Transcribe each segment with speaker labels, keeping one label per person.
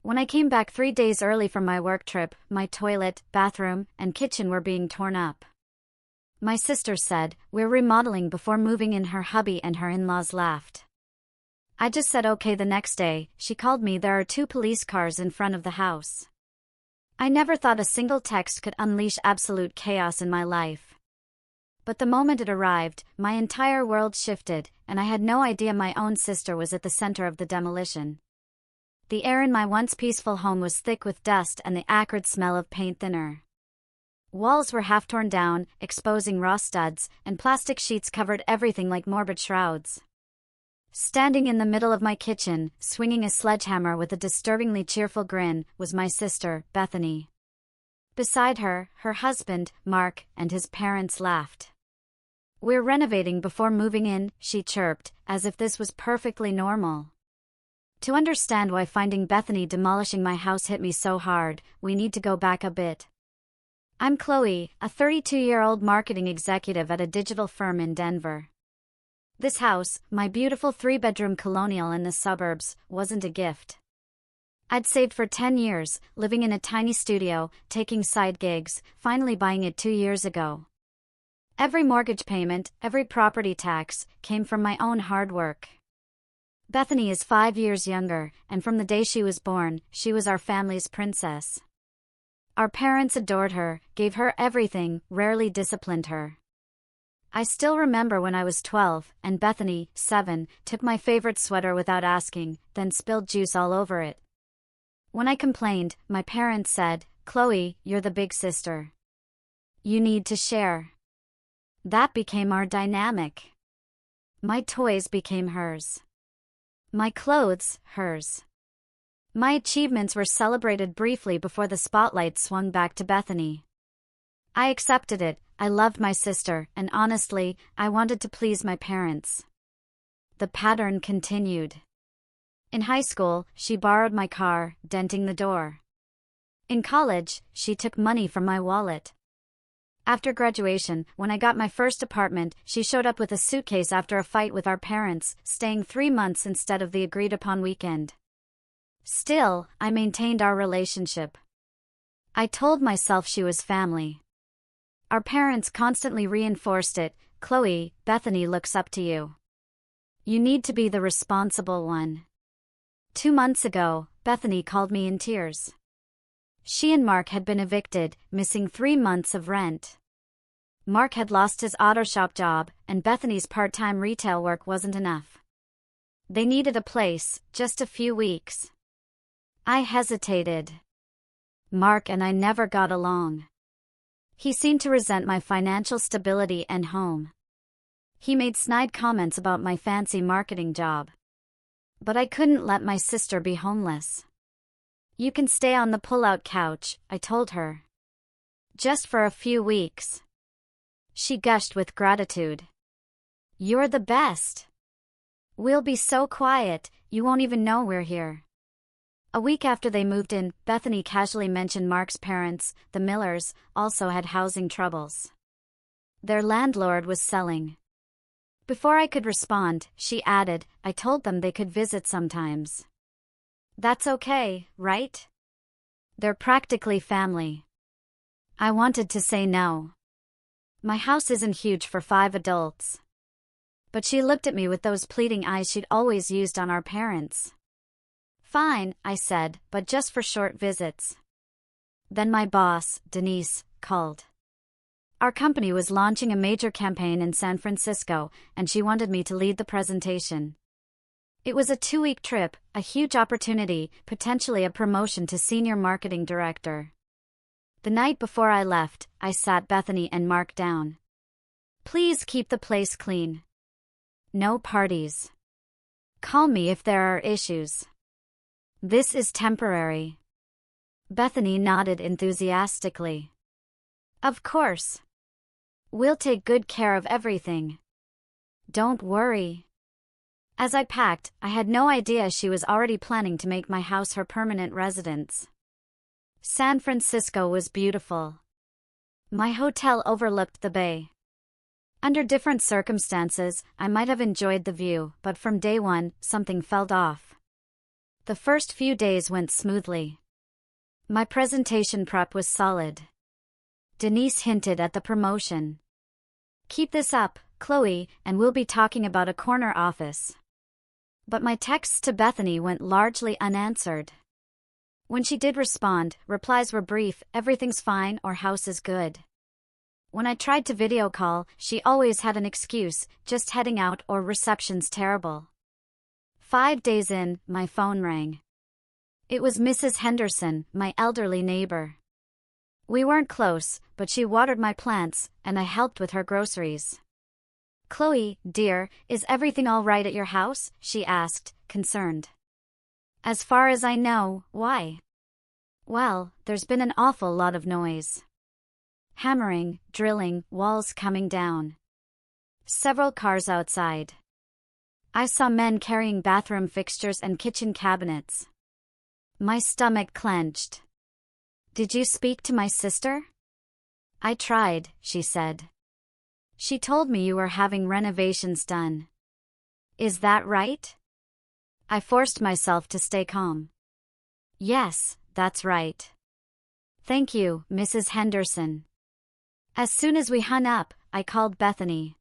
Speaker 1: When I came back 3 days early from my work trip, my toilet, bathroom, and kitchen were being torn up. My sister said, "We're remodeling before moving in." Her hubby and her in-laws laughed. I just said okay. The next day, she called me. There are 2 police cars in front of the house. I never thought a single text could unleash absolute chaos in my life. But the moment it arrived, my entire world shifted, and I had no idea my own sister was at the center of the demolition. The air in my once peaceful home was thick with dust and the acrid smell of paint thinner. Walls were half torn down, exposing raw studs, and plastic sheets covered everything like morbid shrouds. Standing in the middle of my kitchen, swinging a sledgehammer with a disturbingly cheerful grin, was my sister, Bethany. Beside her, her husband, Mark, and his parents laughed. "We're renovating before moving in," she chirped, as if this was perfectly normal. To understand why finding Bethany demolishing my house hit me so hard, we need to go back a bit. I'm Chloe, a 32-year-old marketing executive at a digital firm in Denver. This house, my beautiful 3-bedroom colonial in the suburbs, wasn't a gift. I'd saved for 10 years, living in a tiny studio, taking side gigs, finally buying it 2 years ago. Every mortgage payment, every property tax, came from my own hard work. Bethany is 5 years younger, and from the day she was born, she was our family's princess. Our parents adored her, gave her everything, rarely disciplined her. I still remember when I was 12, and Bethany, 7, took my favorite sweater without asking, then spilled juice all over it. When I complained, my parents said, "Chloe, you're the big sister. You need to share." That became our dynamic. My toys became hers. My clothes, hers. My achievements were celebrated briefly before the spotlight swung back to Bethany. I accepted it. I loved my sister, and honestly, I wanted to please my parents. The pattern continued. In high school, she borrowed my car, denting the door. In college, she took money from my wallet. After graduation, when I got my first apartment, she showed up with a suitcase after a fight with our parents, staying 3 months instead of the agreed-upon weekend. Still, I maintained our relationship. I told myself she was family. Our parents constantly reinforced it. "Chloe, Bethany looks up to you. You need to be the responsible one." 2 months ago, Bethany called me in tears. She and Mark had been evicted, missing 3 months of rent. Mark had lost his auto shop job, and Bethany's part-time retail work wasn't enough. They needed a place, just a few weeks. I hesitated. Mark and I never got along. He seemed to resent my financial stability and home. He made snide comments about my fancy marketing job. But I couldn't let my sister be homeless. "You can stay on the pull-out couch," I told her. "Just for a few weeks." She gushed with gratitude. "You're the best. We'll be so quiet, you won't even know we're here." A week after they moved in, Bethany casually mentioned Mark's parents, the Millers, also had housing troubles. Their landlord was selling. Before I could respond, she added, "I told them they could visit sometimes." That's okay, right? They're practically family. I wanted to say no. My house isn't huge for 5 adults. But she looked at me with those pleading eyes she'd always used on our parents. "Fine," I said, "but just for short visits." Then my boss, Denise, called. Our company was launching a major campaign in San Francisco, and she wanted me to lead the presentation. It was a 2-week trip, a huge opportunity, potentially a promotion to senior marketing director. The night before I left, I sat Bethany and Mark down. "Please keep the place clean. No parties. Call me if there are issues. This is temporary." Bethany nodded enthusiastically. "Of course. We'll take good care of everything. Don't worry." As I packed, I had no idea she was already planning to make my house her permanent residence. San Francisco was beautiful. My hotel overlooked the bay. Under different circumstances, I might have enjoyed the view, but from day one, something felt off. The first few days went smoothly. My presentation prep was solid. Denise hinted at the promotion. "Keep this up, Chloe, and we'll be talking about a corner office." But my texts to Bethany went largely unanswered. When she did respond, replies were brief, "Everything's fine" or "House is good." When I tried to video call, she always had an excuse, "Just heading out" or "Reception's terrible." 5 days in, my phone rang. It was Mrs. Henderson, my elderly neighbor. We weren't close, but she watered my plants, and I helped with her groceries. "Chloe, dear, is everything all right at your house?" she asked, concerned. "As far as I know, why?" "Well, there's been an awful lot of noise. Hammering, drilling, walls coming down. Several cars outside. I saw men carrying bathroom fixtures and kitchen cabinets." My stomach clenched. "Did you speak to my sister?" "I tried," she said. "She told me you were having renovations done." "Is that right?" I forced myself to stay calm. "Yes, that's right. Thank you, Mrs. Henderson." As soon as we hung up, I called Bethany.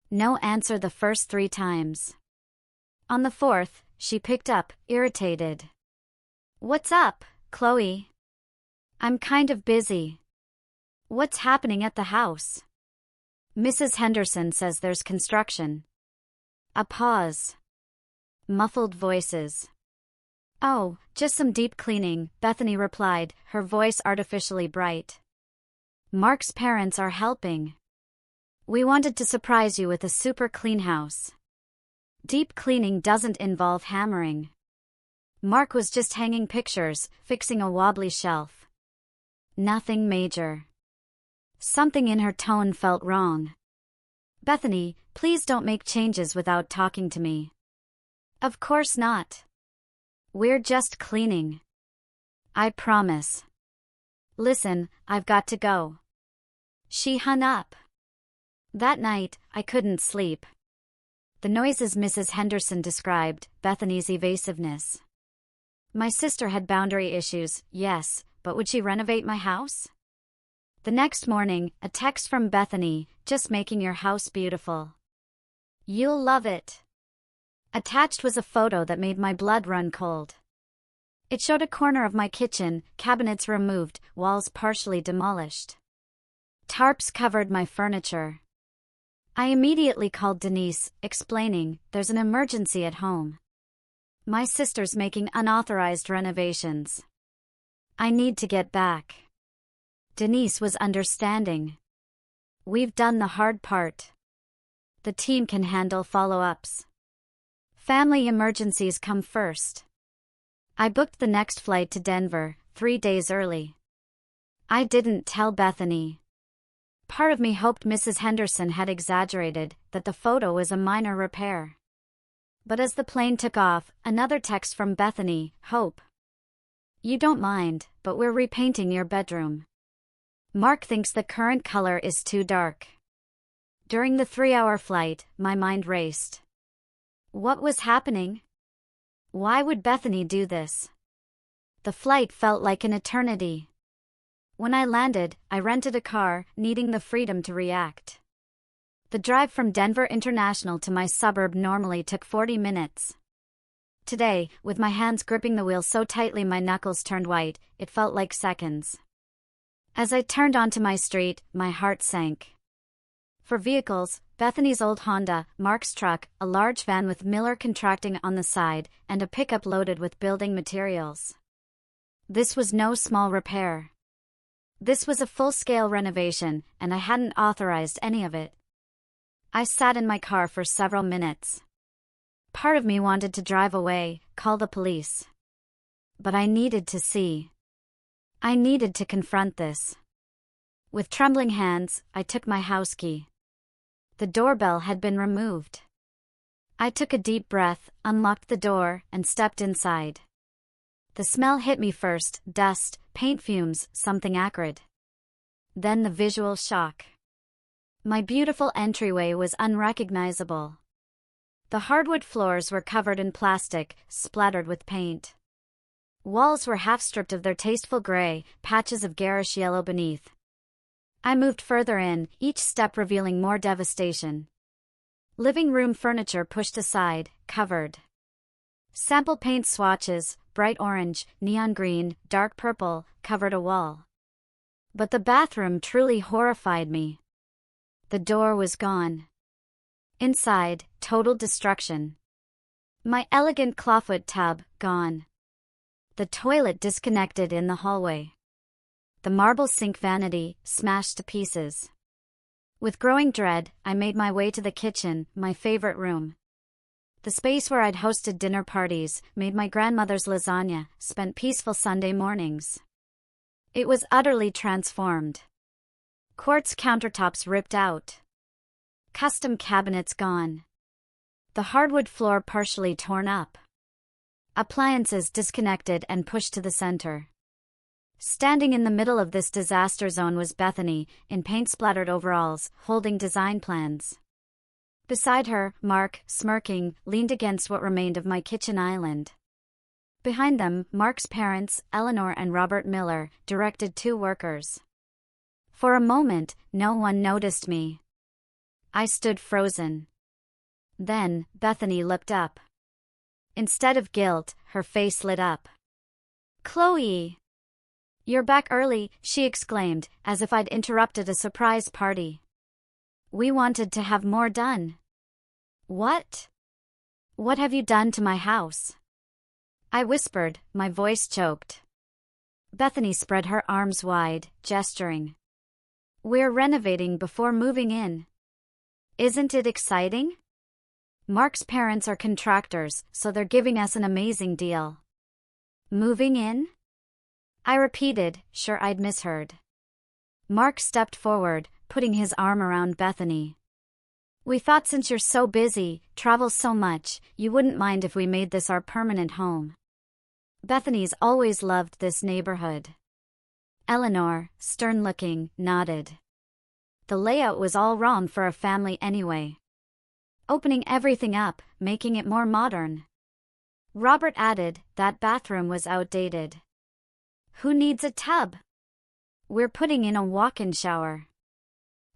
Speaker 1: No answer the first 3 times. On the 4th, she picked up, irritated. "What's up, Chloe?" "I'm kind of busy." "What's happening at the house?" "Mrs. Henderson says there's construction." A pause. Muffled voices. "Oh, just some deep cleaning," Bethany replied, her voice artificially bright. "Mark's parents are helping. We wanted to surprise you with a super clean house." Deep cleaning doesn't involve hammering. Mark was just hanging pictures, fixing a wobbly shelf. Nothing major. Something in her tone felt wrong. "Bethany, please don't make changes without talking to me." "Of course not. We're just cleaning." "I promise." "Listen, I've got to go." She hung up. That night, I couldn't sleep. The noises Mrs. Henderson described, Bethany's evasiveness. My sister had boundary issues, yes, but would she renovate my house? The next morning, a text from Bethany, "Just making your house beautiful. You'll love it." Attached was a photo that made my blood run cold. It showed a corner of my kitchen, cabinets removed, walls partially demolished. Tarps covered my furniture. I immediately called Denise, explaining, "There's an emergency at home. My sister's making unauthorized renovations. I need to get back." Denise was understanding. "We've done the hard part. The team can handle follow-ups. Family emergencies come first." I booked the next flight to Denver, 3 days early. I didn't tell Bethany. Part of me hoped Mrs. Henderson had exaggerated, that the photo was a minor repair. But as the plane took off, another text from Bethany, "Hope you don't mind, but we're repainting your bedroom. Mark thinks the current color is too dark." During the 3-hour flight, my mind raced. What was happening? Why would Bethany do this? The flight felt like an eternity. When I landed, I rented a car, needing the freedom to react. The drive from Denver International to my suburb normally took 40 minutes. Today, with my hands gripping the wheel so tightly my knuckles turned white, it felt like seconds. As I turned onto my street, my heart sank. For vehicles, Bethany's old Honda, Mark's truck, a large van with Miller contracting on the side, and a pickup loaded with building materials. This was no small repair. This was a full-scale renovation, and I hadn't authorized any of it. I sat in my car for several minutes. Part of me wanted to drive away, call the police. But I needed to see. I needed to confront this. With trembling hands, I took my house key. The doorbell had been removed. I took a deep breath, unlocked the door, and stepped inside. The smell hit me first, dust, paint fumes, something acrid. Then the visual shock. My beautiful entryway was unrecognizable. The hardwood floors were covered in plastic, splattered with paint. Walls were half stripped of their tasteful gray, patches of garish yellow beneath. I moved further in, each step revealing more devastation. Living room furniture pushed aside, covered. Sample paint swatches, bright orange, neon green, dark purple, covered a wall. But the bathroom truly horrified me. The door was gone. Inside, total destruction. My elegant clawfoot tub, gone. The toilet disconnected in the hallway. The marble sink vanity, smashed to pieces. With growing dread, I made my way to the kitchen, my favorite room. The space where I'd hosted dinner parties, made my grandmother's lasagna, spent peaceful Sunday mornings. It was utterly transformed. Quartz countertops ripped out. Custom cabinets gone. The hardwood floor partially torn up. Appliances disconnected and pushed to the center. Standing in the middle of this disaster zone was Bethany, in paint-splattered overalls, holding design plans. Beside her, Mark, smirking, leaned against what remained of my kitchen island. Behind them, Mark's parents, Eleanor and Robert Miller, directed 2 workers. For a moment, no one noticed me. I stood frozen. Then, Bethany looked up. Instead of guilt, her face lit up. "Chloe! You're back early," she exclaimed, as if I'd interrupted a surprise party. "We wanted to have more done." "What? What have you done to my house?" I whispered, my voice choked. Bethany spread her arms wide, gesturing. "We're renovating before moving in. Isn't it exciting? Mark's parents are contractors, so they're giving us an amazing deal." "Moving in?" I repeated, sure I'd misheard. Mark stepped forward, putting his arm around Bethany. "We thought since you're so busy, travel so much, you wouldn't mind if we made this our permanent home." Bethany's always loved this neighborhood. Eleanor, stern-looking, nodded. The layout was all wrong for a family anyway. Opening everything up, making it more modern. Robert added, that bathroom was outdated. "Who needs a tub? We're putting in a walk-in shower."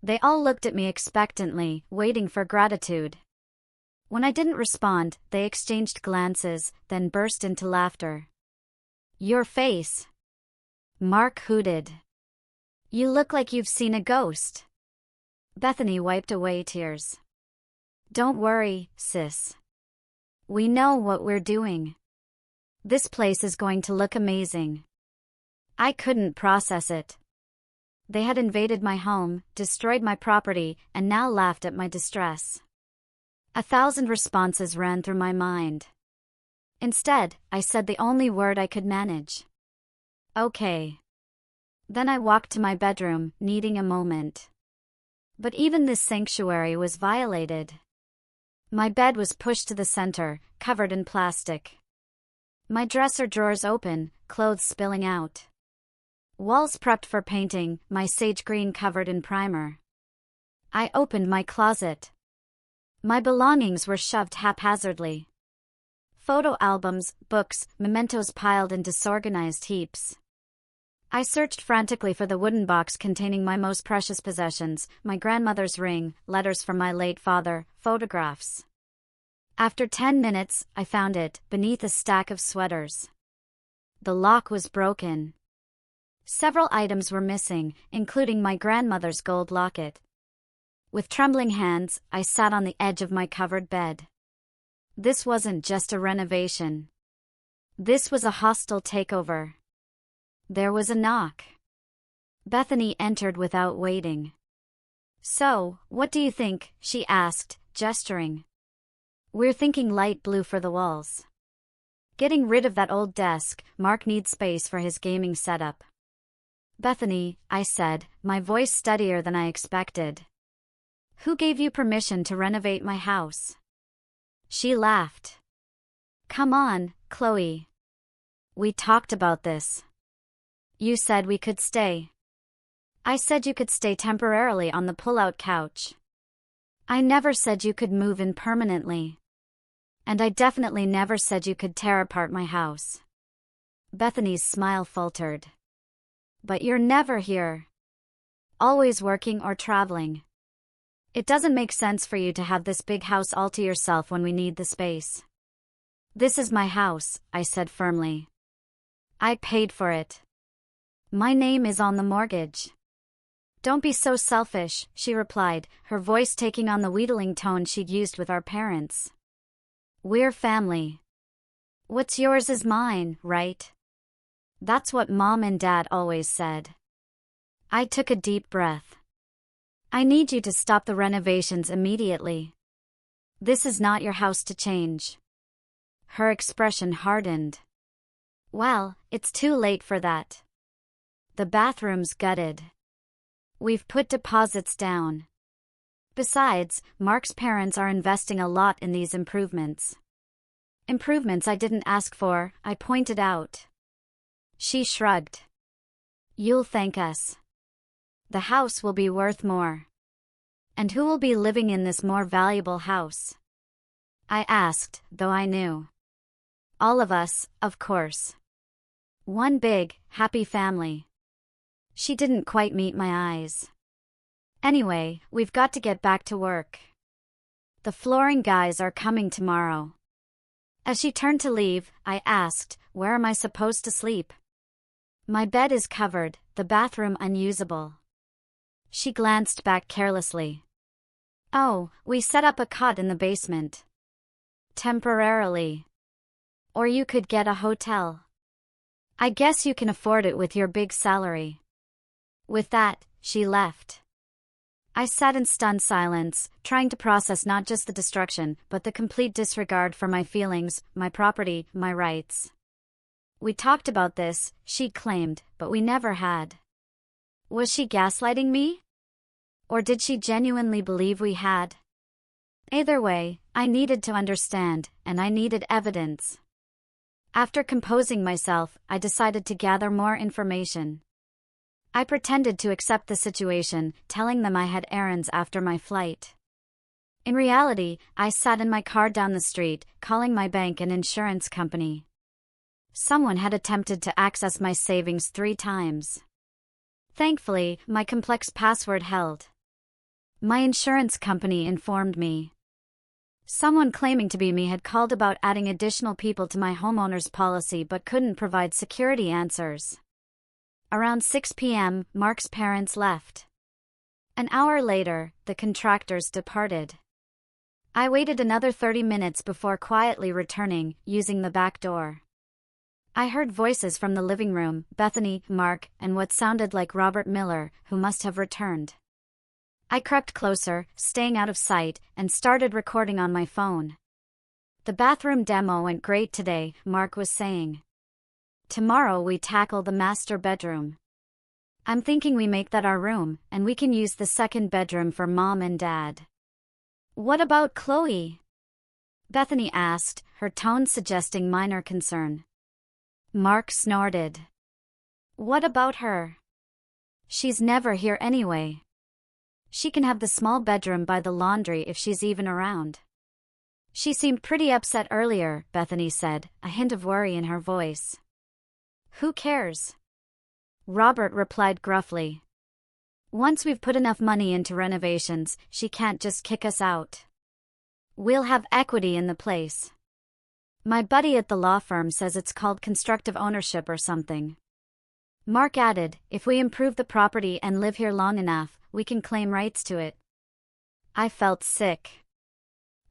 Speaker 1: They all looked at me expectantly, waiting for gratitude. When I didn't respond, they exchanged glances, then burst into laughter. "Your face!" Mark hooted. "You look like you've seen a ghost." Bethany wiped away tears. "Don't worry, sis. We know what we're doing. This place is going to look amazing." I couldn't process it. They had invaded my home, destroyed my property, and now laughed at my distress. 1,000 responses ran through my mind. Instead, I said the only word I could manage. "Okay." Then I walked to my bedroom, needing a moment. But even this sanctuary was violated. My bed was pushed to the center, covered in plastic. My dresser drawers open, clothes spilling out. Walls prepped for painting, my sage green covered in primer. I opened my closet. My belongings were shoved haphazardly. Photo albums, books, mementos piled in disorganized heaps. I searched frantically for the wooden box containing my most precious possessions, my grandmother's ring, letters from my late father, photographs. After 10 minutes, I found it, beneath a stack of sweaters. The lock was broken. Several items were missing, including my grandmother's gold locket. With trembling hands, I sat on the edge of my covered bed. This wasn't just a renovation. This was a hostile takeover. There was a knock. Bethany entered without waiting. "So, what do you think?" she asked, gesturing. "We're thinking light blue for the walls. Getting rid of that old desk, Mark needs space for his gaming setup." "Bethany," I said, my voice steadier than I expected. "Who gave you permission to renovate my house?" She laughed. "Come on, Chloe. We talked about this. You said we could stay. I said you could stay temporarily on the pull-out couch. I never said you could move in permanently." And I definitely never said you could tear apart my house. Bethany's smile faltered. But you're never here. Always working or traveling. It doesn't make sense for you to have this big house all to yourself when we need the space. This is my house, I said firmly. I paid for it. My name is on the mortgage. Don't be so selfish, she replied, her voice taking on the wheedling tone she'd used with our parents. We're family. What's yours is mine, right? That's what Mom and Dad always said. I took a deep breath. I need you to stop the renovations immediately. This is not your house to change. Her expression hardened. Well, it's too late for that. The bathroom's gutted. We've put deposits down. Besides, Mark's parents are investing a lot in these improvements. Improvements I didn't ask for, I pointed out. She shrugged. You'll thank us. The house will be worth more. And who will be living in this more valuable house? I asked, though I knew. All of us, of course. One big, happy family. She didn't quite meet my eyes. Anyway, we've got to get back to work. The flooring guys are coming tomorrow. As she turned to leave, I asked, where am I supposed to sleep? My bed is covered, the bathroom unusable. She glanced back carelessly. Oh, we set up a cot in the basement. Temporarily. Or you could get a hotel. I guess you can afford it with your big salary. With that, she left. I sat in stunned silence, trying to process not just the destruction, but the complete disregard for my feelings, my property, my rights. We talked about this, she claimed, but we never had. Was she gaslighting me? Or did she genuinely believe we had? Either way, I needed to understand, and I needed evidence. After composing myself, I decided to gather more information. I pretended to accept the situation, telling them I had errands after my flight. In reality, I sat in my car down the street, calling my bank and insurance company. Someone had attempted to access my savings 3 times. Thankfully, my complex password held. My insurance company informed me. Someone claiming to be me had called about adding additional people to my homeowner's policy but couldn't provide security answers. Around 6 p.m., Mark's parents left. An hour later, the contractors departed. I waited another 30 minutes before quietly returning, using the back door. I heard voices from the living room, Bethany, Mark, and what sounded like Robert Miller, who must have returned. I crept closer, staying out of sight, and started recording on my phone. The bathroom demo went great today, Mark was saying. Tomorrow we tackle the master bedroom. I'm thinking we make that our room, and we can use the second bedroom for Mom and Dad. What about Chloe? Bethany asked, her tone suggesting minor concern. Mark snorted. What about her? She's never here anyway. She can have the small bedroom by the laundry if she's even around. She seemed pretty upset earlier, Bethany said, a hint of worry in her voice. Who cares? Robert replied gruffly. Once we've put enough money into renovations, she can't just kick us out. We'll have equity in the place. My buddy at the law firm says it's called constructive ownership or something. Mark added, if we improve the property and live here long enough, we can claim rights to it. I felt sick.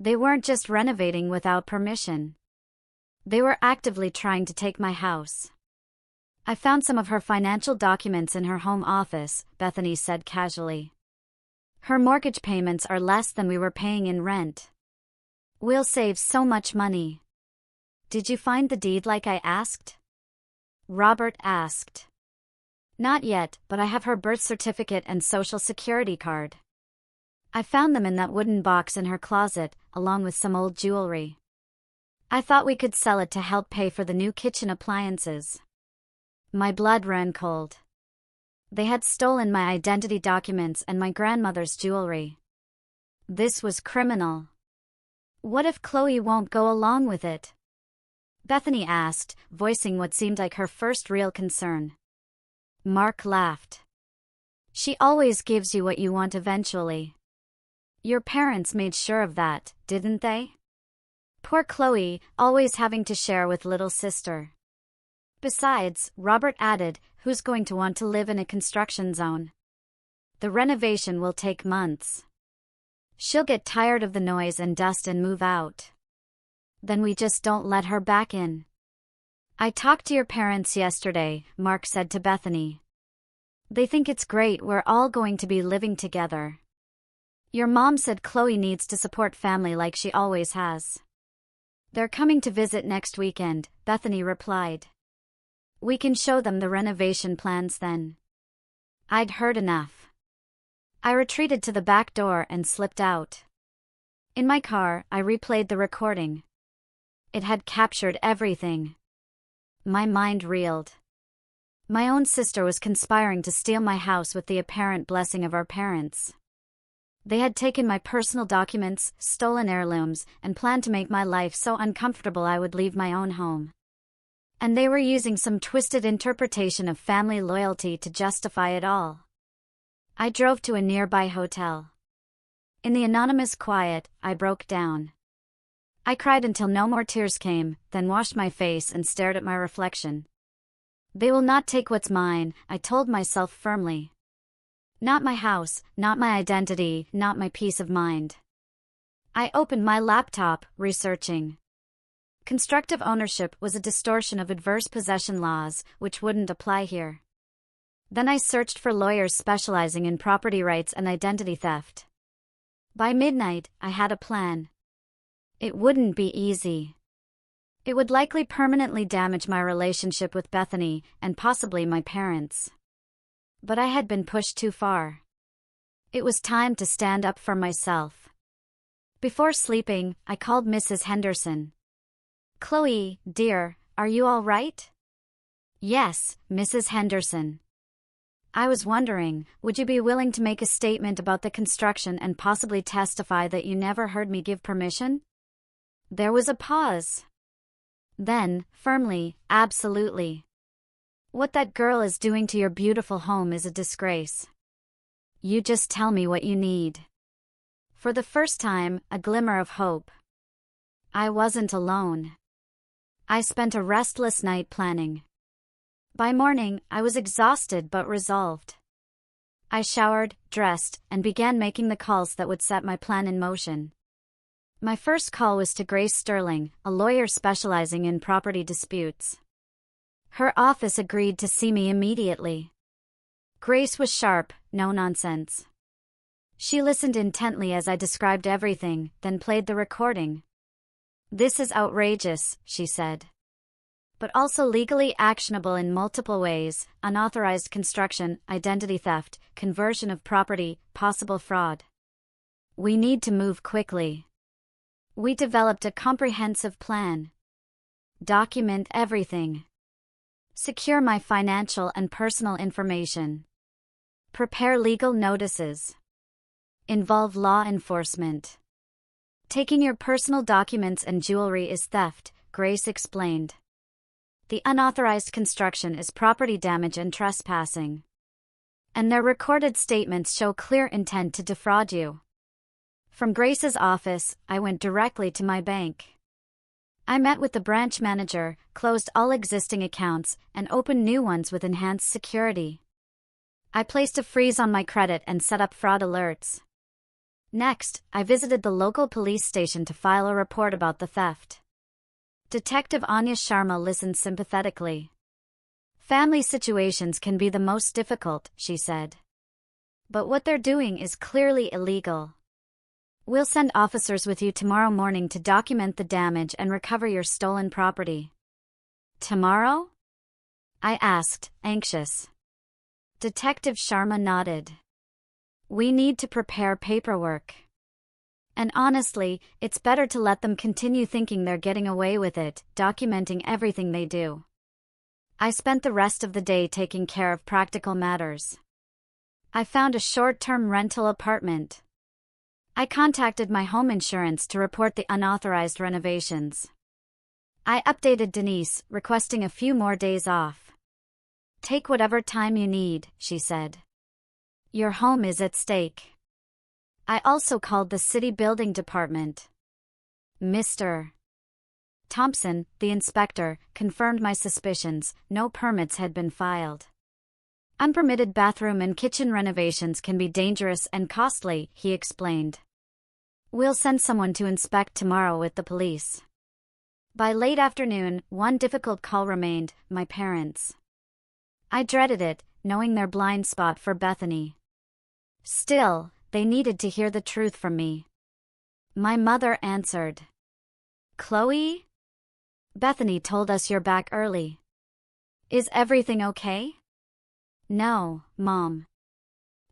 Speaker 1: They weren't just renovating without permission. They were actively trying to take my house. I found some of her financial documents in her home office, Bethany said casually. Her mortgage payments are less than we were paying in rent. We'll save so much money. Did you find the deed like I asked? Robert asked. Not yet, but I have her birth certificate and social security card. I found them in that wooden box in her closet, along with some old jewelry. I thought we could sell it to help pay for the new kitchen appliances. My blood ran cold. They had stolen my identity documents and my grandmother's jewelry. This was criminal. What if Chloe won't go along with it? Bethany asked, voicing what seemed like her first real concern. Mark laughed. She always gives you what you want eventually. Your parents made sure of that, didn't they? Poor Chloe, always having to share with little sister. Besides, Robert added, who's going to want to live in a construction zone? The renovation will take months. She'll get tired of the noise and dust and move out. Then we just don't let her back in. I talked to your parents yesterday, Mark said to Bethany. They think it's great we're all going to be living together. Your mom said Chloe needs to support family like she always has. They're coming to visit next weekend, Bethany replied. We can show them the renovation plans then. I'd heard enough. I retreated to the back door and slipped out. In my car, I replayed the recording. It had captured everything. My mind reeled. My own sister was conspiring to steal my house with the apparent blessing of our parents. They had taken my personal documents, stolen heirlooms, and planned to make my life so uncomfortable I would leave my own home. And they were using some twisted interpretation of family loyalty to justify it all. I drove to a nearby hotel. In the anonymous quiet, I broke down. I cried until no more tears came, then washed my face and stared at my reflection. They will not take what's mine, I told myself firmly. Not my house, not my identity, not my peace of mind. I opened my laptop, researching. Constructive ownership was a distortion of adverse possession laws, which wouldn't apply here. Then I searched for lawyers specializing in property rights and identity theft. By midnight, I had a plan. It wouldn't be easy. It would likely permanently damage my relationship with Bethany and possibly my parents. But I had been pushed too far. It was time to stand up for myself. Before sleeping, I called Mrs. Henderson. Chloe, dear, are you all right? Yes, Mrs. Henderson. I was wondering, would you be willing to make a statement about the construction and possibly testify that you never heard me give permission? There was a pause. Then, firmly, absolutely. What that girl is doing to your beautiful home is a disgrace. You just tell me what you need. For the first time, a glimmer of hope. I wasn't alone. I spent a restless night planning. By morning, I was exhausted but resolved. I showered, dressed, and began making the calls that would set my plan in motion. My first call was to Grace Sterling, a lawyer specializing in property disputes. Her office agreed to see me immediately. Grace was sharp, no nonsense. She listened intently as I described everything, then played the recording. This is outrageous, she said. But also legally actionable in multiple ways: unauthorized construction, identity theft, conversion of property, possible fraud. We need to move quickly. We developed a comprehensive plan. Document everything. Secure my financial and personal information. Prepare legal notices. Involve law enforcement. Taking your personal documents and jewelry is theft, Grace explained. The unauthorized construction is property damage and trespassing. And their recorded statements show clear intent to defraud you. From Grace's office, I went directly to my bank. I met with the branch manager, closed all existing accounts, and opened new ones with enhanced security. I placed a freeze on my credit and set up fraud alerts. Next, I visited the local police station to file a report about the theft. Detective Anya Sharma listened sympathetically. Family situations can be the most difficult, she said. But what they're doing is clearly illegal. We'll send officers with you tomorrow morning to document the damage and recover your stolen property. Tomorrow? I asked, anxious. Detective Sharma nodded. We need to prepare paperwork. And honestly, it's better to let them continue thinking they're getting away with it, documenting everything they do. I spent the rest of the day taking care of practical matters. I found a short-term rental apartment. I contacted my home insurance to report the unauthorized renovations. I updated Denise, requesting a few more days off. "Take whatever time you need," she said. "Your home is at stake." I also called the city building department. Mr. Thompson, the inspector, confirmed my suspicions. No permits had been filed. "Unpermitted bathroom and kitchen renovations can be dangerous and costly," he explained. "We'll send someone to inspect tomorrow with the police." By late afternoon, one difficult call remained: my parents. I dreaded it, knowing their blind spot for Bethany. Still, they needed to hear the truth from me. My mother answered. "Chloe? Bethany told us you're back early. Is everything okay?" "No, Mom.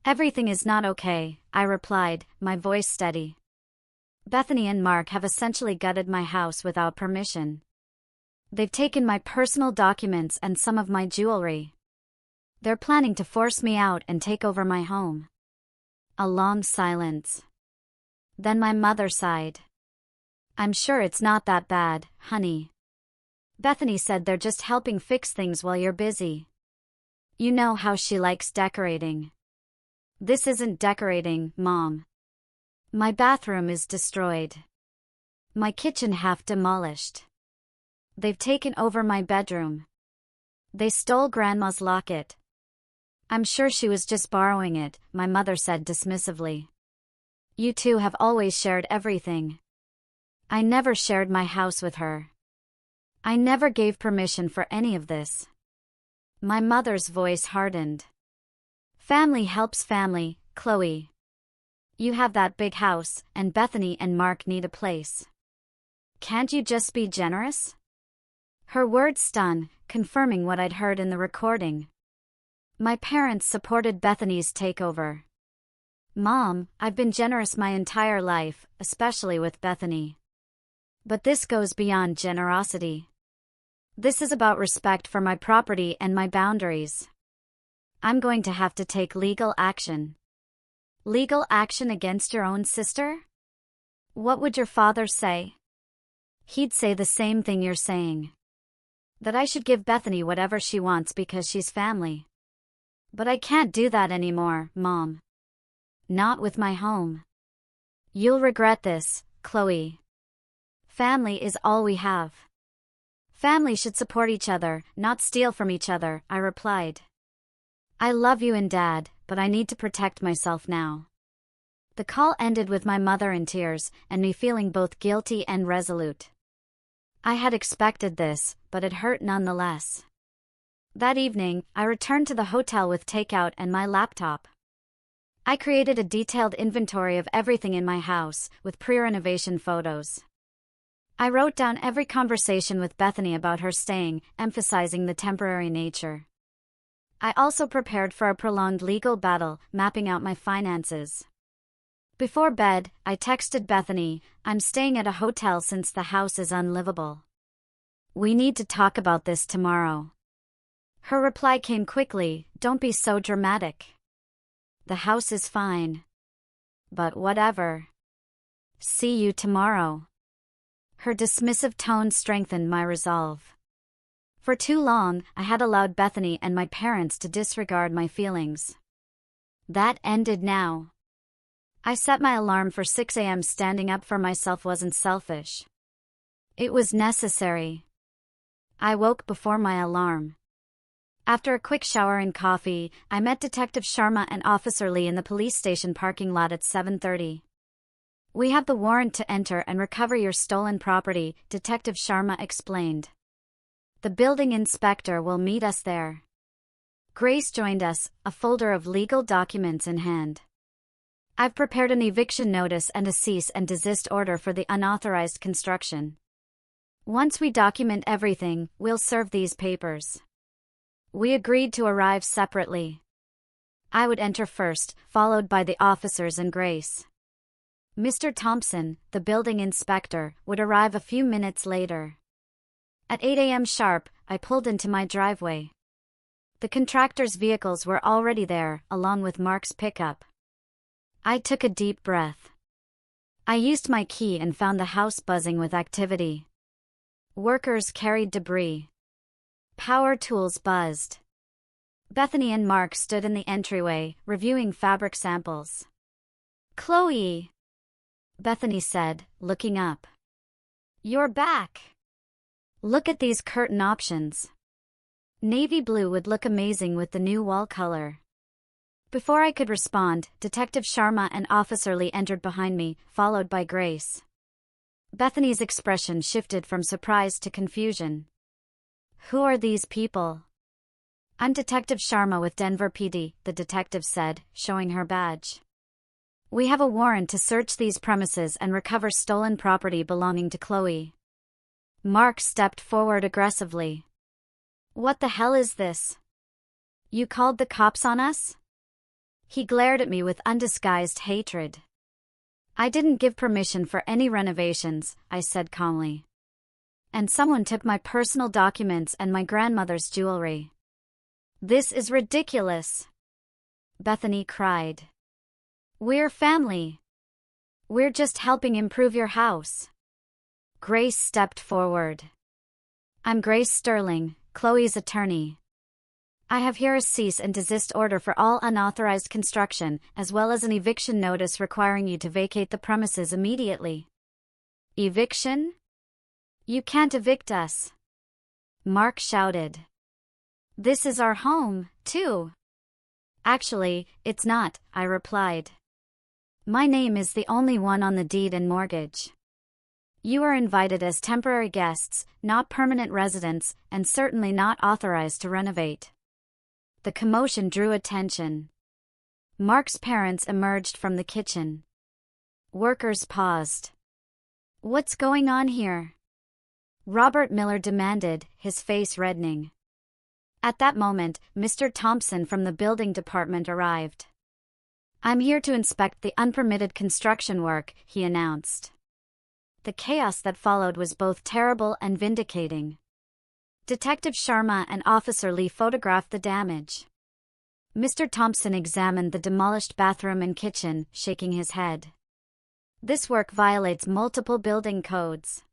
Speaker 1: Everything is not okay," I replied, my voice steady. "Bethany and Mark have essentially gutted my house without permission. They've taken my personal documents and some of my jewelry. They're planning to force me out and take over my home." A long silence. Then my mother sighed. "I'm sure it's not that bad, honey. Bethany said they're just helping fix things while you're busy. You know how she likes decorating." "This isn't decorating, Mom. My bathroom is destroyed. My kitchen half demolished. They've taken over my bedroom. They stole Grandma's locket." "I'm sure she was just borrowing it," my mother said dismissively. "You two have always shared everything. I never shared my house with her. I never gave permission for any of this." My mother's voice hardened. "Family helps family, Chloe. You have that big house, and Bethany and Mark need a place. Can't you just be generous?" Her words stung, confirming what I'd heard in the recording. My parents supported Bethany's takeover. "Mom, I've been generous my entire life, especially with Bethany. But this goes beyond generosity. This is about respect for my property and my boundaries. I'm going to have to take legal action." "Legal action against your own sister? What would your father say?" "He'd say the same thing you're saying. That I should give Bethany whatever she wants because she's family. But I can't do that anymore, Mom. Not with my home. You'll regret this, Chloe. Family is all we have. Family should support each other, not steal from each other," I replied. "I love you and Dad, but I need to protect myself now." The call ended with my mother in tears, and me feeling both guilty and resolute. I had expected this, but it hurt nonetheless. That evening, I returned to the hotel with takeout and my laptop. I created a detailed inventory of everything in my house, with pre-renovation photos. I wrote down every conversation with Bethany about her staying, emphasizing the temporary nature. I also prepared for a prolonged legal battle, mapping out my finances. Before bed, I texted Bethany, "I'm staying at a hotel since the house is unlivable. We need to talk about this tomorrow." Her reply came quickly, "Don't be so dramatic. The house is fine. But whatever. See you tomorrow." Her dismissive tone strengthened my resolve. For too long, I had allowed Bethany and my parents to disregard my feelings. That ended now. I set my alarm for 6 a.m. Standing up for myself wasn't selfish. It was necessary. I woke before my alarm. After a quick shower and coffee, I met Detective Sharma and Officer Lee in the police station parking lot at 7:30. "We have the warrant to enter and recover your stolen property," Detective Sharma explained. "The building inspector will meet us there." Grace joined us, a folder of legal documents in hand. "I've prepared an eviction notice and a cease and desist order for the unauthorized construction. Once we document everything, we'll serve these papers." We agreed to arrive separately. I would enter first, followed by the officers and Grace. Mr. Thompson, the building inspector, would arrive a few minutes later. At 8 a.m. sharp, I pulled into my driveway. The contractor's vehicles were already there, along with Mark's pickup. I took a deep breath. I used my key and found the house buzzing with activity. Workers carried debris. Power tools buzzed. Bethany and Mark stood in the entryway, reviewing fabric samples. "Chloe," Bethany said, looking up. "You're back. Look at these curtain options. Navy blue would look amazing with the new wall color." Before I could respond, Detective Sharma and Officer Lee entered behind me, followed by Grace. Bethany's expression shifted from surprise to confusion. "Who are these people?" "I'm Detective Sharma with Denver PD," the detective said, showing her badge. "We have a warrant to search these premises and recover stolen property belonging to Chloe." Mark stepped forward aggressively. "What the hell is this? You called the cops on us?" He glared at me with undisguised hatred. "I didn't give permission for any renovations," I said calmly. "And someone took my personal documents and my grandmother's jewelry." "This is ridiculous," Bethany cried. "We're family. We're just helping improve your house." Grace stepped forward. "I'm Grace Sterling, Chloe's attorney. I have here a cease and desist order for all unauthorized construction, as well as an eviction notice requiring you to vacate the premises immediately." "Eviction? You can't evict us," Mark shouted. "This is our home, too." "Actually, it's not," I replied. "My name is the only one on the deed and mortgage. You are invited as temporary guests, not permanent residents, and certainly not authorized to renovate." The commotion drew attention. Mark's parents emerged from the kitchen. Workers paused. "What's going on here?" Robert Miller demanded, his face reddening. At that moment, Mr. Thompson from the building department arrived. "I'm here to inspect the unpermitted construction work," he announced. The chaos that followed was both terrible and vindicating. Detective Sharma and Officer Lee photographed the damage. Mr. Thompson examined the demolished bathroom and kitchen, shaking his head. "This work violates multiple building codes.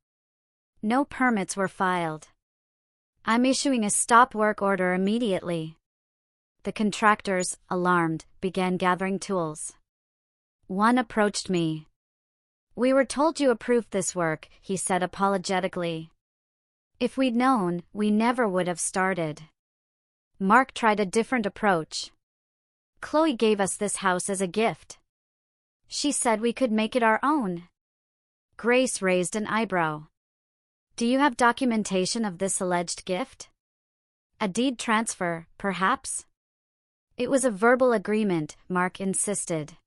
Speaker 1: No permits were filed. I'm issuing a stop work order immediately." The contractors, alarmed, began gathering tools. One approached me. "We were told you approved this work," he said apologetically. "If we'd known, we never would have started." Mark tried a different approach. "Chloe gave us this house as a gift. She said we could make it our own." Grace raised an eyebrow. "Do you have documentation of this alleged gift? A deed transfer, perhaps?" "It was a verbal agreement," Mark insisted.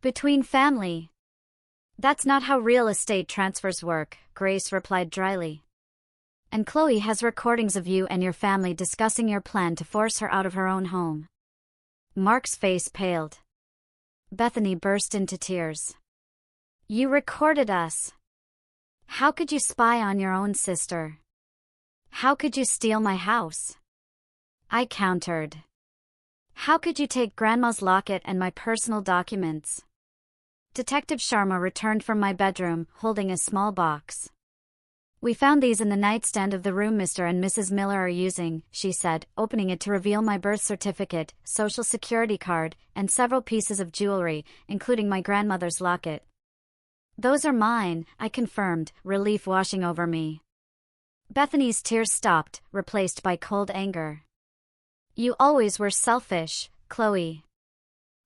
Speaker 1: "Between family." "That's not how real estate transfers work," Grace replied dryly. "And Chloe has recordings of you and your family discussing your plan to force her out of her own home." Mark's face paled. Bethany burst into tears. "You recorded us. How could you spy on your own sister? How could you steal my house?" I countered. "How could you take Grandma's locket and my personal documents?" Detective Sharma returned from my bedroom, holding a small box. "We found these in the nightstand of the room Mr. and Mrs. Miller are using," she said, opening it to reveal my birth certificate, social security card, and several pieces of jewelry, including my grandmother's locket. "Those are mine," I confirmed, relief washing over me. Bethany's tears stopped, replaced by cold anger. "You always were selfish, Chloe.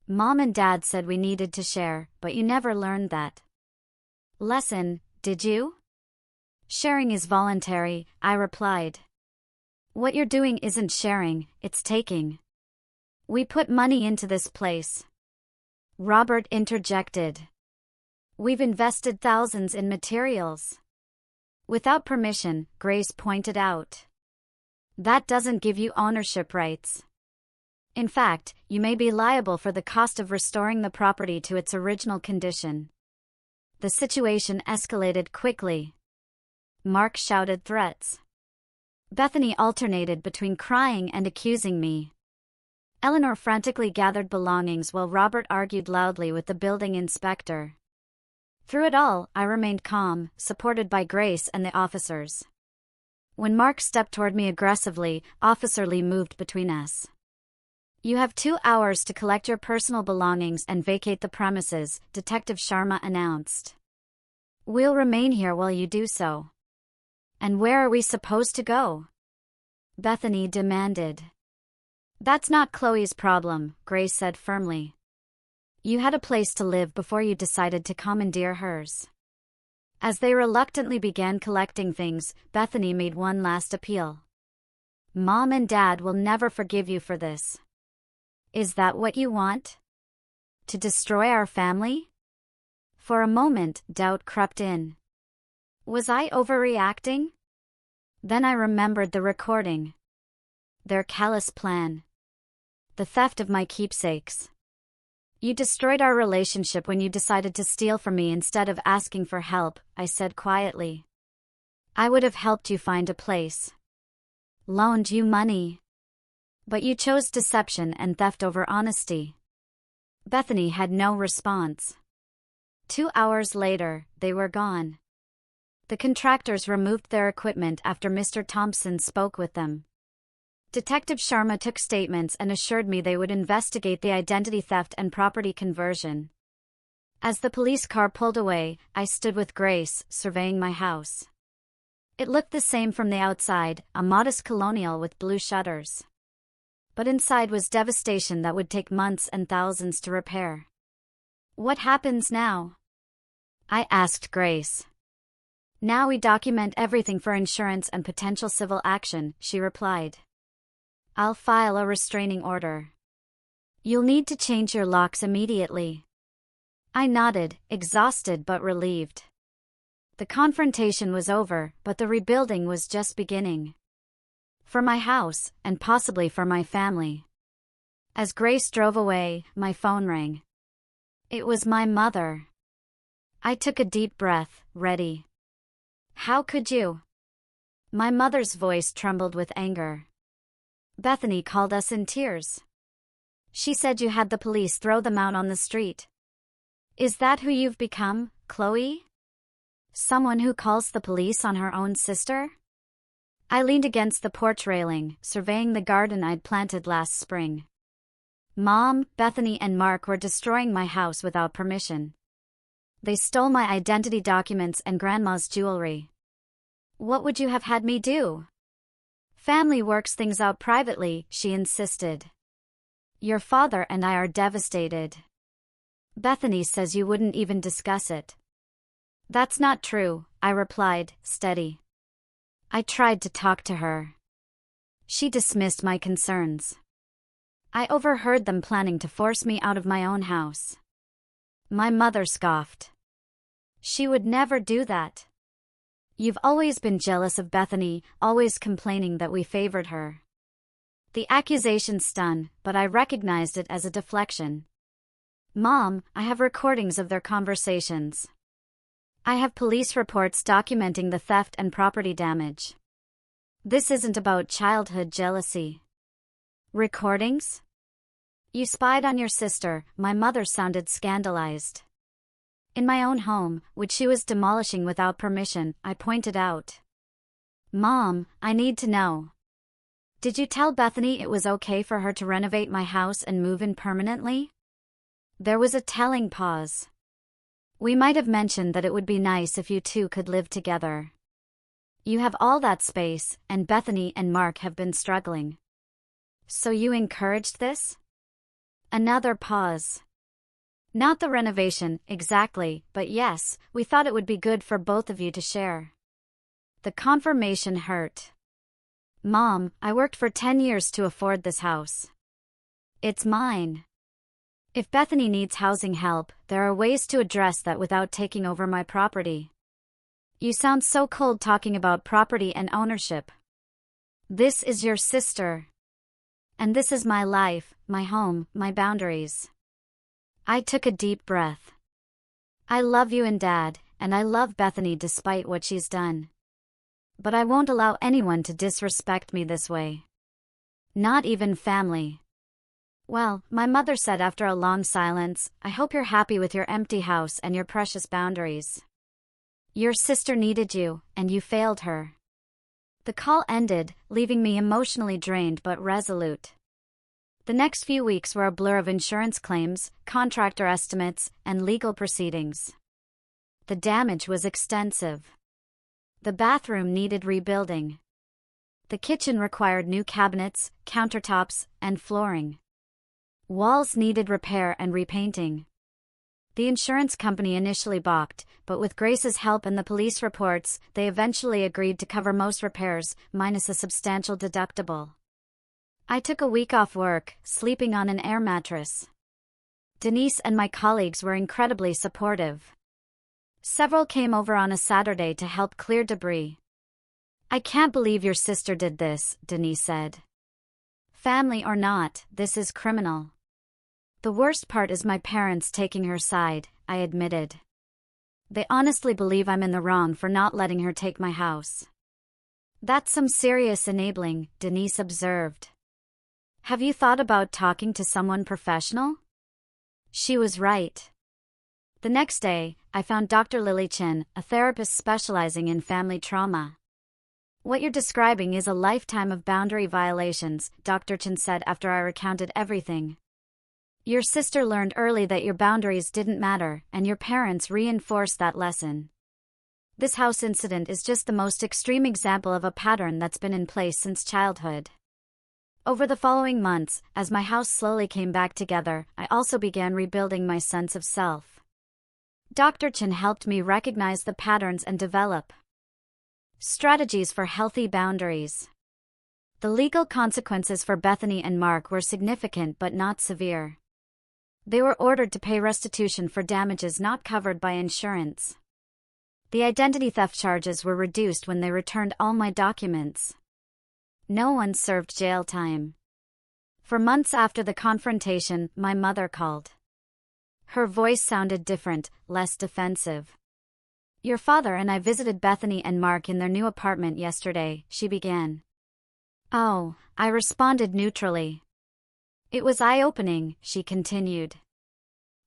Speaker 1: Mom and Dad said we needed to share, but you never learned that lesson, did you?" "Sharing is voluntary," I replied. "What you're doing isn't sharing, it's taking. We put money into this place." Robert interjected. "We've invested thousands in materials." "Without permission," Grace pointed out. "That doesn't give you ownership rights. In fact, you may be liable for the cost of restoring the property to its original condition." The situation escalated quickly. Mark shouted threats. Bethany alternated between crying and accusing me. Eleanor frantically gathered belongings while Robert argued loudly with the building inspector. Through it all, I remained calm, supported by Grace and the officers. When Mark stepped toward me aggressively, Officer Lee moved between us. "You have 2 hours to collect your personal belongings and vacate the premises," Detective Sharma announced. "We'll remain here while you do so." "And where are we supposed to go?" Bethany demanded. "That's not Chloe's problem," Grace said firmly. "You had a place to live before you decided to commandeer hers." As they reluctantly began collecting things, Bethany made one last appeal. "Mom and Dad will never forgive you for this." "Is that what you want? To destroy our family?" For a moment, doubt crept in. Was I overreacting? Then I remembered the recording. Their callous plan. The theft of my keepsakes. "You destroyed our relationship when you decided to steal from me instead of asking for help," I said quietly. "I would have helped you find a place. Loaned you money. But you chose deception and theft over honesty." Bethany had no response. 2 hours later, they were gone. The contractors removed their equipment after Mr. Thompson spoke with them. Detective Sharma took statements and assured me they would investigate the identity theft and property conversion. As the police car pulled away, I stood with Grace, surveying my house. It looked the same from the outside, a modest colonial with blue shutters. But inside was devastation that would take months and thousands to repair. "What happens now?" I asked Grace. "Now we document everything for insurance and potential civil action," she replied. "I'll file a restraining order. You'll need to change your locks immediately." I nodded, exhausted but relieved. The confrontation was over, but the rebuilding was just beginning. For my house, and possibly for my family. As Grace drove away, my phone rang. It was my mother. I took a deep breath, ready. "How could you?" My mother's voice trembled with anger. "Bethany called us in tears. She said you had the police throw them out on the street." "Is that who you've become, Chloe? Someone who calls the police on her own sister?" I leaned against the porch railing, surveying the garden I'd planted last spring. "Mom, Bethany and Mark were destroying my house without permission. They stole my identity documents and Grandma's jewelry. What would you have had me do?" "Family works things out privately," she insisted. "Your father and I are devastated. Bethany says you wouldn't even discuss it." "That's not true," I replied, steady. I tried to talk to her. She dismissed my concerns. I overheard them planning to force me out of my own house. My mother scoffed. "She would never do that. You've always been jealous of Bethany, always complaining that we favored her." The accusation stung, but I recognized it as a deflection. "Mom, I have recordings of their conversations. I have police reports documenting the theft and property damage. This isn't about childhood jealousy." "Recordings? You spied on your sister," my mother sounded scandalized. "In my own home, which she was demolishing without permission," I pointed out. "Mom, I need to know. Did you tell Bethany it was okay for her to renovate my house and move in permanently?" There was a telling pause. "We might have mentioned that it would be nice if you two could live together. You have all that space, and Bethany and Mark have been struggling. So you encouraged this?" Another pause. "Not the renovation, exactly, but yes, we thought it would be good for both of you to share." The confirmation hurt. "Mom, I worked for 10 years to afford this house. It's mine. If Bethany needs housing help, there are ways to address that without taking over my property." "You sound so cold talking about property and ownership. This is your sister. And this is my life, my home, my boundaries." I took a deep breath. "I love you and Dad, and I love Bethany despite what she's done. But I won't allow anyone to disrespect me this way. Not even family." Well, my mother said after a long silence, I hope you're happy with your empty house and your precious boundaries. Your sister needed you, and you failed her. The call ended, leaving me emotionally drained but resolute. The next few weeks were a blur of insurance claims, contractor estimates, and legal proceedings. The damage was extensive. The bathroom needed rebuilding. The kitchen required new cabinets, countertops, and flooring. Walls needed repair and repainting. The insurance company initially balked, but with Grace's help and the police reports, they eventually agreed to cover most repairs, minus a substantial deductible. I took a week off work, sleeping on an air mattress. Denise and my colleagues were incredibly supportive. Several came over on a Saturday to help clear debris. I can't believe your sister did this, Denise said. Family or not, this is criminal. The worst part is my parents taking her side, I admitted. They honestly believe I'm in the wrong for not letting her take my house. That's some serious enabling, Denise observed. Have you thought about talking to someone professional? She was right. The next day, I found Dr. Lily Chin, a therapist specializing in family trauma. What you're describing is a lifetime of boundary violations, Dr. Chin said after I recounted everything. Your sister learned early that your boundaries didn't matter, and your parents reinforced that lesson. This house incident is just the most extreme example of a pattern that's been in place since childhood. Over the following months, as my house slowly came back together, I also began rebuilding my sense of self. Dr. Chin helped me recognize the patterns and develop strategies for healthy boundaries. The legal consequences for Bethany and Mark were significant but not severe. They were ordered to pay restitution for damages not covered by insurance. The identity theft charges were reduced when they returned all my documents. No one served jail time. For months after the confrontation, my mother called. Her voice sounded different, less defensive. Your father and I visited Bethany and Mark in their new apartment yesterday, she began. Oh, I responded neutrally. It was eye-opening, she continued.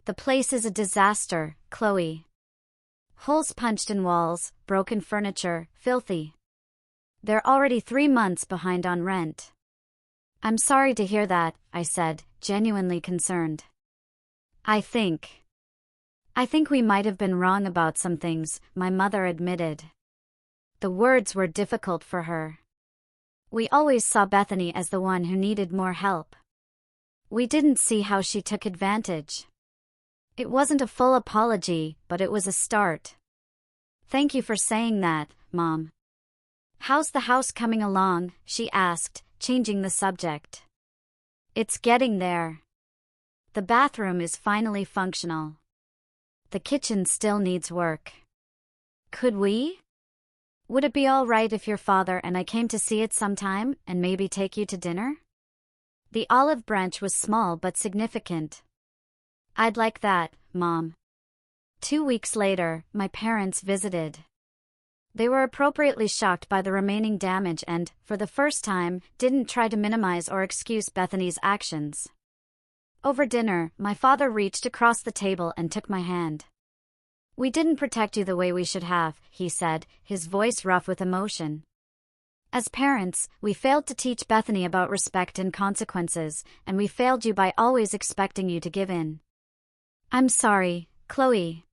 Speaker 1: The place is a disaster, Chloe. Holes punched in walls, broken furniture, filthy. They're already 3 months behind on rent. I'm sorry to hear that, I said, genuinely concerned. I think we might have been wrong about some things, my mother admitted. The words were difficult for her. We always saw Bethany as the one who needed more help. We didn't see how she took advantage. It wasn't a full apology, but it was a start. Thank you for saying that, Mom. How's the house coming along? She asked, changing the subject. It's getting there. The bathroom is finally functional. The kitchen still needs work. Could we? Would it be all right if your father and I came to see it sometime and maybe take you to dinner? The olive branch was small but significant. I'd like that, Mom. 2 weeks later, my parents visited. They were appropriately shocked by the remaining damage and, for the first time, didn't try to minimize or excuse Bethany's actions. Over dinner, my father reached across the table and took my hand. We didn't protect you the way we should have, he said, his voice rough with emotion. As parents, we failed to teach Bethany about respect and consequences, and we failed you by always expecting you to give in. I'm sorry, Chloe.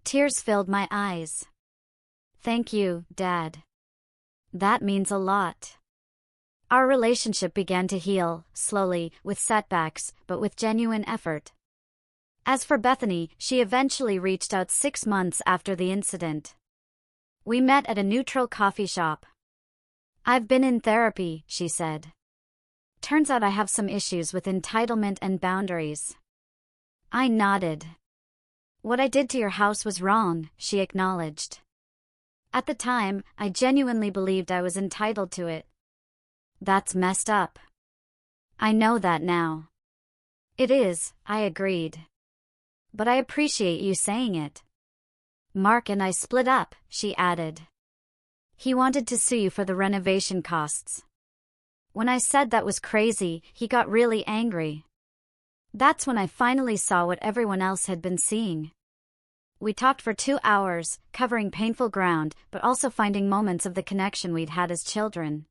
Speaker 1: Tears filled my eyes. Thank you, Dad. That means a lot. Our relationship began to heal, slowly, with setbacks, but with genuine effort. As for Bethany, she eventually reached out 6 months after the incident. We met at a neutral coffee shop. I've been in therapy, she said. Turns out I have some issues with entitlement and boundaries. I nodded. What I did to your house was wrong, she acknowledged. At the time, I genuinely believed I was entitled to it. That's messed up. I know that now. It is, I agreed. But I appreciate you saying it. Mark and I split up, she added. He wanted to sue you for the renovation costs. When I said that was crazy, he got really angry. That's when I finally saw what everyone else had been seeing. We talked for 2 hours, covering painful ground, but also finding moments of the connection we'd had as children.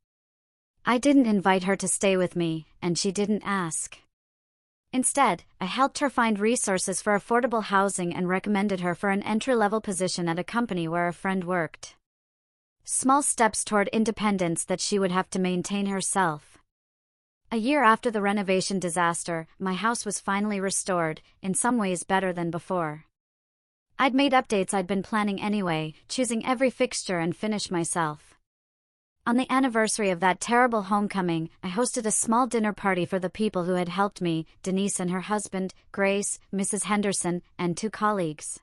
Speaker 1: I didn't invite her to stay with me, and she didn't ask. Instead, I helped her find resources for affordable housing and recommended her for an entry-level position at a company where a friend worked. Small steps toward independence that she would have to maintain herself. A year after the renovation disaster, my house was finally restored, in some ways better than before. I'd made updates I'd been planning anyway, choosing every fixture and finish myself. On the anniversary of that terrible homecoming, I hosted a small dinner party for the people who had helped me, Denise and her husband, Grace, Mrs. Henderson, and 2 colleagues.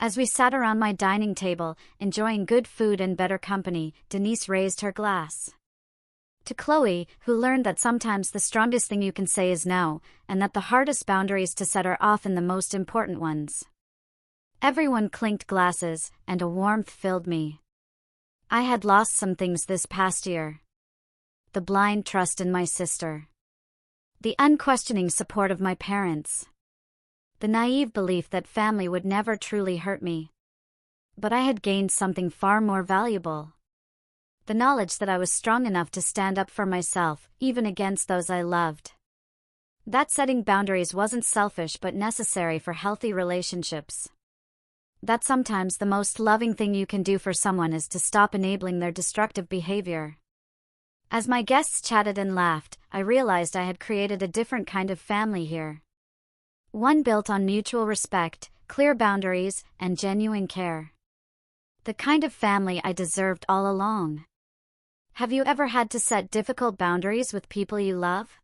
Speaker 1: As we sat around my dining table, enjoying good food and better company, Denise raised her glass to Chloe, who learned that sometimes the strongest thing you can say is no, and that the hardest boundaries to set are often the most important ones. Everyone clinked glasses, and a warmth filled me. I had lost some things this past year. The blind trust in my sister. The unquestioning support of my parents. The naive belief that family would never truly hurt me. But I had gained something far more valuable. The knowledge that I was strong enough to stand up for myself, even against those I loved. That setting boundaries wasn't selfish but necessary for healthy relationships. That sometimes the most loving thing you can do for someone is to stop enabling their destructive behavior. As my guests chatted and laughed, I realized I had created a different kind of family here. One built on mutual respect, clear boundaries, and genuine care. The kind of family I deserved all along. Have you ever had to set difficult boundaries with people you love?